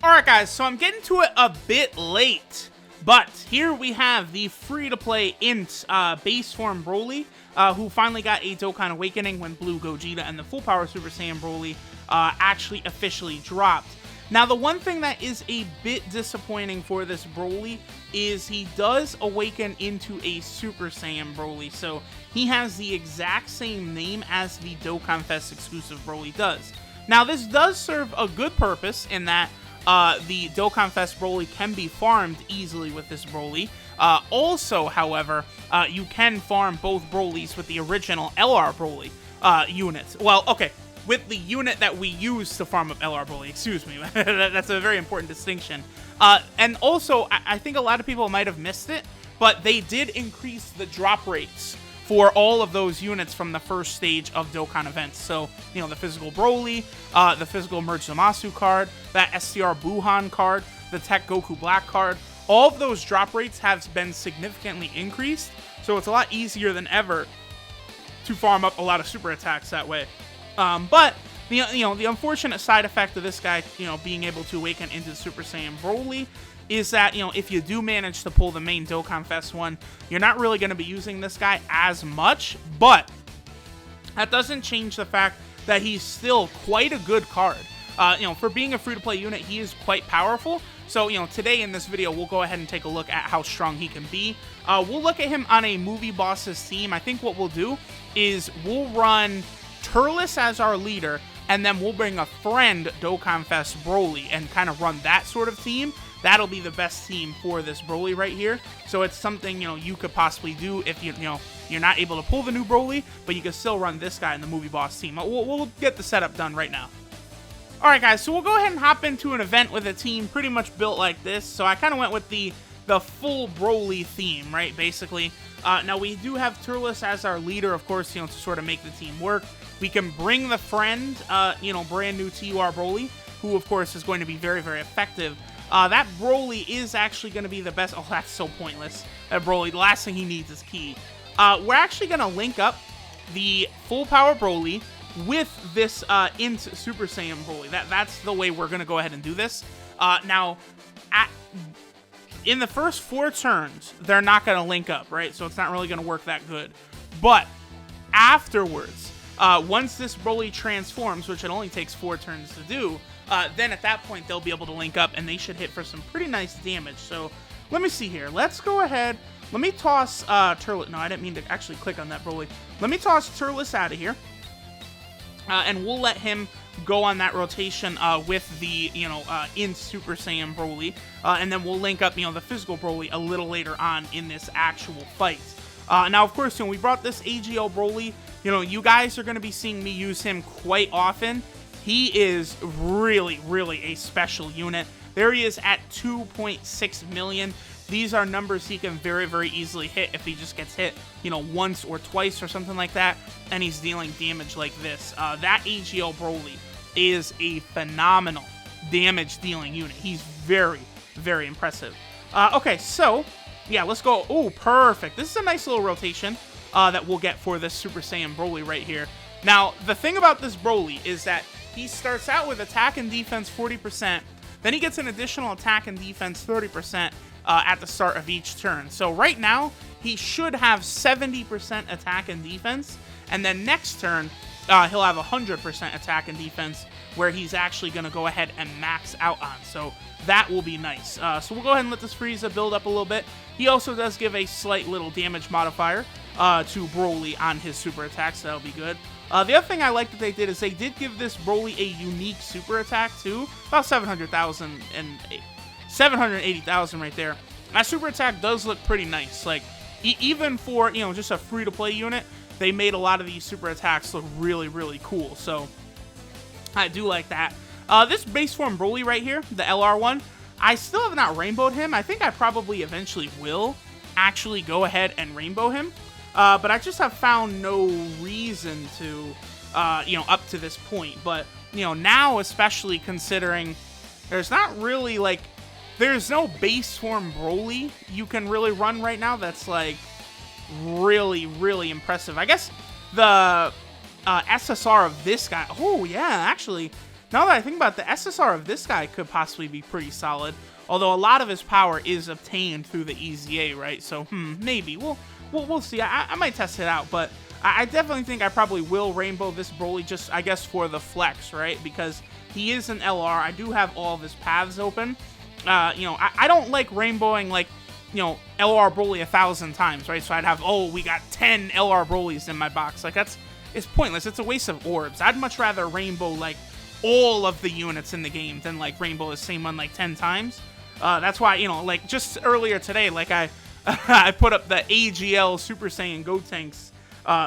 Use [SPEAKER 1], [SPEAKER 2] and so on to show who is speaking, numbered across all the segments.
[SPEAKER 1] Alright guys, so I'm getting to it a bit late, but here we have the free-to-play INT base form BROLY, who finally got a Dokkan Awakening when Blue Gogeta and the Full Power Super Saiyan BROLY actually officially dropped. Now the one thing that is a bit disappointing for this BROLY is he does awaken into a Super Saiyan BROLY, so he has the exact same name as the Dokkan Fest exclusive BROLY does. Now this does serve a good purpose in that the Dokkan Fest BROLY can be farmed easily with this BROLY. Also, however, you can farm both BROLYs with the original LR BROLY units. Well, okay, with the unit that we use to farm up LR BROLY, excuse me. That's a very important distinction. And also, I think a lot of people might have missed it, but they did increase the drop rates for all of those units from the first stage of Dokkan events. So, you know, the physical BROLY, the physical Merge Zamasu card, that STR Buhan card, the Tech Goku Black card, all of those drop rates have been significantly increased, so it's a lot easier than ever to farm up a lot of super attacks that way. But, the unfortunate side effect of this guy, being able to awaken into the Super Saiyan BROLY is that, if you do manage to pull the main Dokkan Fest one, you're not really going to be using this guy as much, but that doesn't change the fact that he's still quite a good card. For being a free-to-play unit, he is quite powerful. So, today in this video, we'll go ahead and take a look at how strong he can be. We'll look at him on a movie boss's team. I think what we'll do is we'll run Turles as our leader, and then we'll bring a friend Dokkan Fest BROLY and kind of run that sort of team. That'll be the best team for this BROLY right here. So it's something, you could possibly do if you're not able to pull the new BROLY, but you can still run this guy in the movie boss team. We'll get the setup done right now. Alright guys, so we'll go ahead and hop into an event with a team pretty much built like this. So I kind of went with the full BROLY theme, right, basically. Now we do have Turles as our leader, of course, to sort of make the team work. We can bring the friend, brand new TUR BROLY, who of course is going to be very, very effective. That BROLY is actually going to be the best. Oh, that's so pointless. That BROLY, the last thing he needs is Ki. We're actually going to link up the full power BROLY with this INT Super Saiyan BROLY. That's the way we're going to go ahead and do this. Now, in the first 4 turns, they're not going to link up, right? So it's not really going to work that good. But afterwards, once this BROLY transforms, which it only takes 4 turns to do, then at that point they'll be able to link up and they should hit for some pretty nice damage. So let me see here. Let's go ahead. Let me toss Turles. No, I didn't mean to actually click on that BROLY. Let me toss Turles out of here. And we'll let him go on that rotation with the, INT Super Saiyan BROLY. And then we'll link up, the physical BROLY a little later on in this actual fight. Now, of course, we brought this AGL BROLY. You guys are going to be seeing me use him quite often. He is really, really a special unit. There he is at 2.6 million. These are numbers he can very, very easily hit if he just gets hit, once or twice or something like that, and he's dealing damage like this. That AGL BROLY is a phenomenal damage-dealing unit. He's very, very impressive. Okay, so, yeah, let's go. Oh, perfect. This is a nice little rotation that we'll get for this Super Saiyan BROLY right here. Now, the thing about this BROLY is that he starts out with attack and defense 40%, then he gets an additional attack and defense 30% at the start of each turn. So right now, he should have 70% attack and defense, and then next turn, he'll have 100% attack and defense, where he's actually going to go ahead and max out on. So that will be nice. So we'll go ahead and let this Frieza build up a little bit. He also does give a slight little damage modifier to BROLY on his super attacks, so that'll be good. The other thing I like that they did is they did give this BROLY a unique super attack too. About 700,000 and 780,000 right there. That super attack does look pretty nice. Like, even for, just a free-to-play unit, they made a lot of these super attacks look really, really cool. So, I do like that. This base form BROLY right here, the LR one, I still have not rainbowed him. I think I probably eventually will actually go ahead and rainbow him. But I just have found no reason to, up to this point. But, now especially considering there's not really, there's no base form BROLY you can really run right now that's, really, really impressive. I guess the SSR of this guy, oh, yeah, actually, now that I think about it, the SSR of this guy could possibly be pretty solid. Although a lot of his power is obtained through the EZA, right? So, maybe. We'll see. I might test it out, but I definitely think I probably will rainbow this Broly just, I guess, for the flex, right? Because he is an LR. I do have all of his paths open. You know, I don't like rainbowing, like, you know, LR Broly 1,000 times, right? So I'd have, oh, we got 10 LR Brolys in my box. Like, it's pointless. It's a waste of orbs. I'd much rather rainbow, like, all of the units in the game than, like, rainbow the same one, like, 10 times. That's why, you know, like, just earlier today, like, I put up the AGL Super Saiyan Gotenks,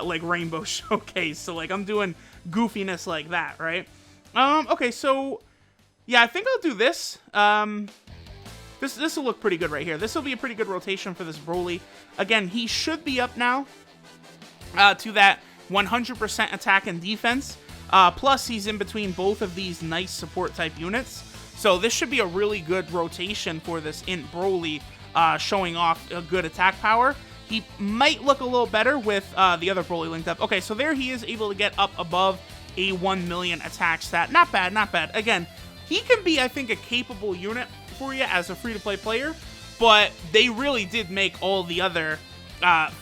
[SPEAKER 1] like, rainbow showcase. So, like, I'm doing goofiness like that, right? Okay, so, yeah, I think I'll do this. This will look pretty good right here. This will be a pretty good rotation for this Broly. Again, he should be up now to that 100% attack and defense. Plus, he's in between both of these nice support-type units. So this should be a really good rotation for this INT Broly, showing off a good attack power. He might look a little better with the other Broly linked up. Okay, so there he is able to get up above a 1 million attack stat. Not bad, not bad. Again, he can be, I think, a capable unit for you as a free-to-play player, but they really did make all the other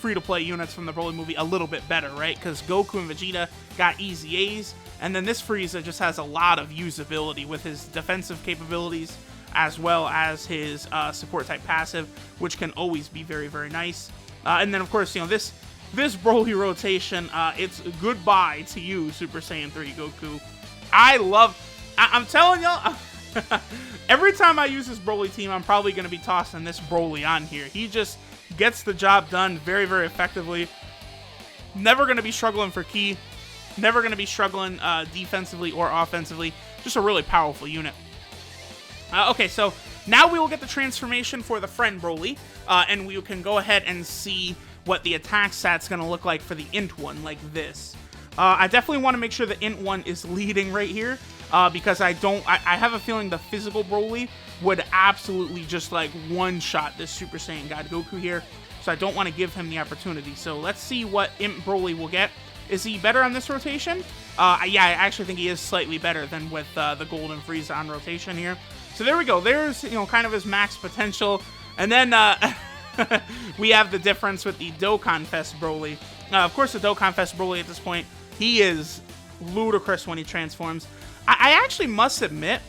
[SPEAKER 1] free-to-play units from the Broly movie a little bit better, right? Because Goku and Vegeta got easy A's, and then this Frieza just has a lot of usability with his defensive capabilities as well as his support-type passive, which can always be very, very nice. And then, of course, you know, this Broly rotation, it's goodbye to you, Super Saiyan 3 Goku. I'm telling y'all, every time I use this Broly team, I'm probably going to be tossing this Broly on here. He just gets the job done very, very effectively. Never going to be struggling for ki. Never going to be struggling defensively or offensively. Just a really powerful unit. Okay, so now we will get the transformation for the friend Broly, and we can go ahead and see what the attack stat's going to look like for the INT one, like this. I definitely want to make sure the INT one is leading right here, because I have a feeling the physical Broly would absolutely just, like, one-shot this Super Saiyan God Goku here, so I don't want to give him the opportunity. So let's see what INT Broly will get. Is he better on this rotation? Yeah, I actually think he is slightly better than with the Golden Frieza on rotation here. So there we go. There's, you know, kind of his max potential. And then we have the difference with the Dokkan Fest Broly. Of course, the Dokkan Fest Broly at this point, he is ludicrous when he transforms. I actually must admit,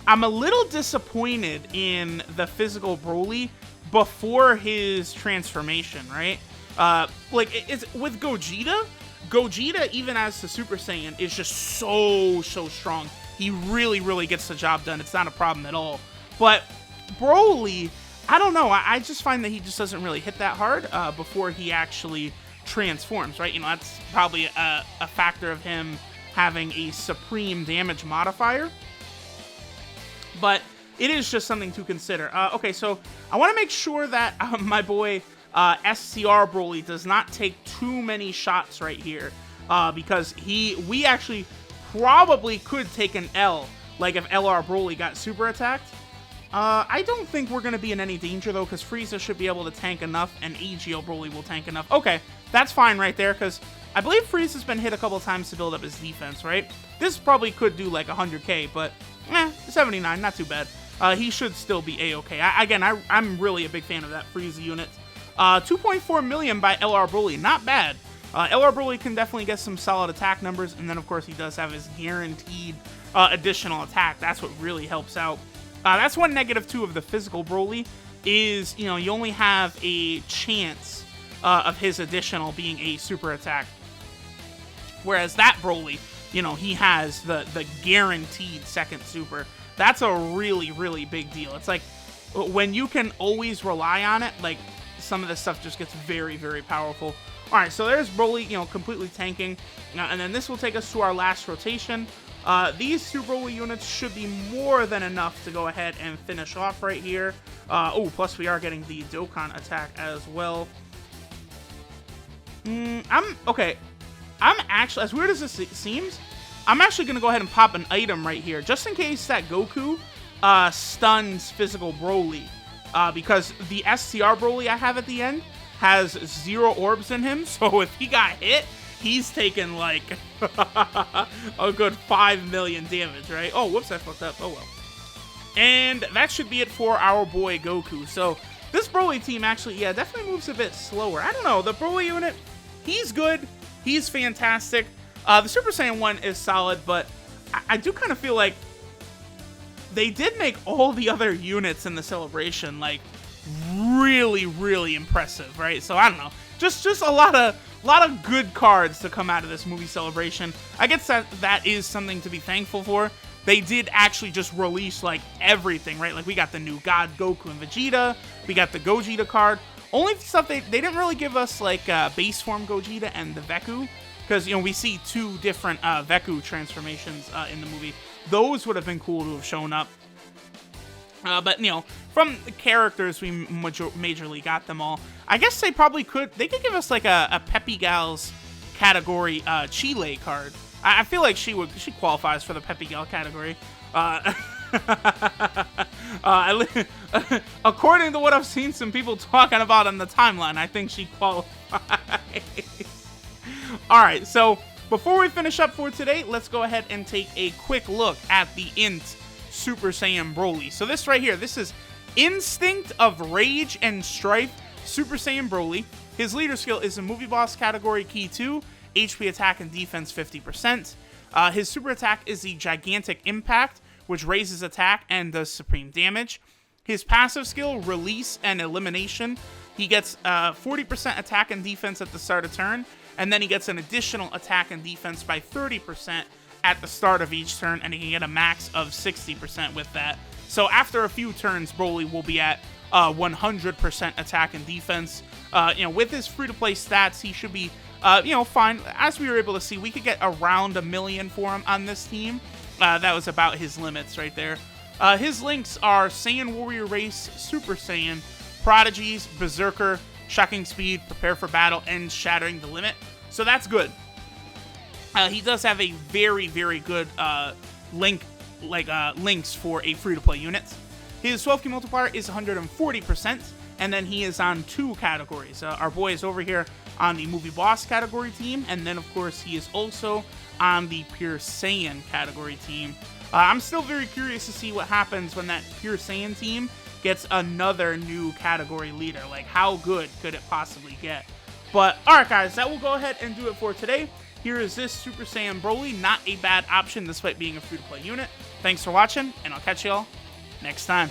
[SPEAKER 1] I'm a little disappointed in the physical Broly before his transformation, right? Like, it's with Gogeta, even as the Super Saiyan, is just so strong. He really, really gets the job done. It's not a problem at all. But Broly, I don't know. I just find that he just doesn't really hit that hard before he actually transforms, right? You know, that's probably a factor of him having a supreme damage modifier. But it is just something to consider. Okay, so I want to make sure that my boy SCR Broly does not take too many shots right here, because we actually probably could take an L, like if LR Broly got super attacked. I don't think we're going to be in any danger, though, because Frieza should be able to tank enough, and AGL Broly will tank enough. Okay, that's fine right there, because I believe Frieza's been hit a couple times to build up his defense, right? This probably could do like 100k, but 79, not too bad. He should still be A-okay. I'm really a big fan of that Frieza unit. 2.4 million by LR Broly, not bad. LR Broly can definitely get some solid attack numbers, and then of course he does have his guaranteed additional attack. That's what really helps out. That's one -2 of the physical Broly is, you know, you only have a chance of his additional being a super attack. Whereas that Broly, you know, he has the guaranteed second super. That's a really, really big deal. It's like when you can always rely on it, like some of this stuff just gets very, very powerful. All right, so there's Broly, you know, completely tanking. And then this will take us to our last rotation. These two Broly units should be more than enough to go ahead and finish off right here. Oh, plus we are getting the Dokkan attack as well. I'm actually, as weird as this seems, I'm actually going to go ahead and pop an item right here, just in case that Goku stuns physical Broly. Because the SCR Broly I have at the end has 0 orbs in him, so if he got hit, he's taken like a good 5 million damage, right? Oh, whoops, I fucked up. Oh well. And that should be it for our boy Goku. So this Broly team actually, yeah, definitely moves a bit slower. I don't know, the Broly unit, he's good, he's fantastic. The Super Saiyan 1 is solid, but I do kind of feel like they did make all the other units in the celebration like really, really impressive, right? So I don't know, just a lot of good cards to come out of this movie celebration. I guess that is something to be thankful for. They did actually just release like everything, right? Like we got the new God Goku and Vegeta, we got the Gogeta card. Only stuff they didn't really give us like base form Gogeta and the Veku, because you know we see 2 different Veku transformations in the movie. Those would have been cool to have shown up. But, you know, from the characters, we majorly got them all. I guess they probably could. They could give us, like, a Peppy Gals category Chile card. I feel like she qualifies for the Peppy Gal category. According to what I've seen some people talking about on the timeline, I think she qualifies. Alright, so before we finish up for today, let's go ahead and take a quick look at the INT Super Saiyan Broly. So this right here, this is Instinct of Rage and Strife Super Saiyan Broly. His leader skill is a movie boss category key 2, HP attack and defense 50%. His super attack is the Gigantic Impact, which raises attack and does supreme damage. His passive skill, Release and Elimination. He gets 40% attack and defense at the start of turn, and then he gets an additional attack and defense by 30% at the start of each turn, and he can get a max of 60% with that. So after a few turns, Broly will be at 100% attack and defense. With his free-to-play stats, he should be, fine. As we were able to see, we could get around 1 million for him on this team. That was about his limits right there. His links are Saiyan Warrior Race, Super Saiyan, Prodigies, Berserker, Shocking Speed, Prepare for Battle, and Shattering the Limit. So that's good. He does have a very, very good links for a free-to-play unit. His 12 key multiplier is 140%, and then he is on 2 categories. Our boy is over here on the Movie Boss category team, and then, of course, he is also on the Pure Saiyan category team. I'm still very curious to see what happens when that Pure Saiyan team gets another new category leader. Like, how good could it possibly get? But, alright guys, that will go ahead and do it for today. Here is this Super Saiyan Broly, not a bad option despite being a free-to-play unit. Thanks for watching, and I'll catch y'all next time.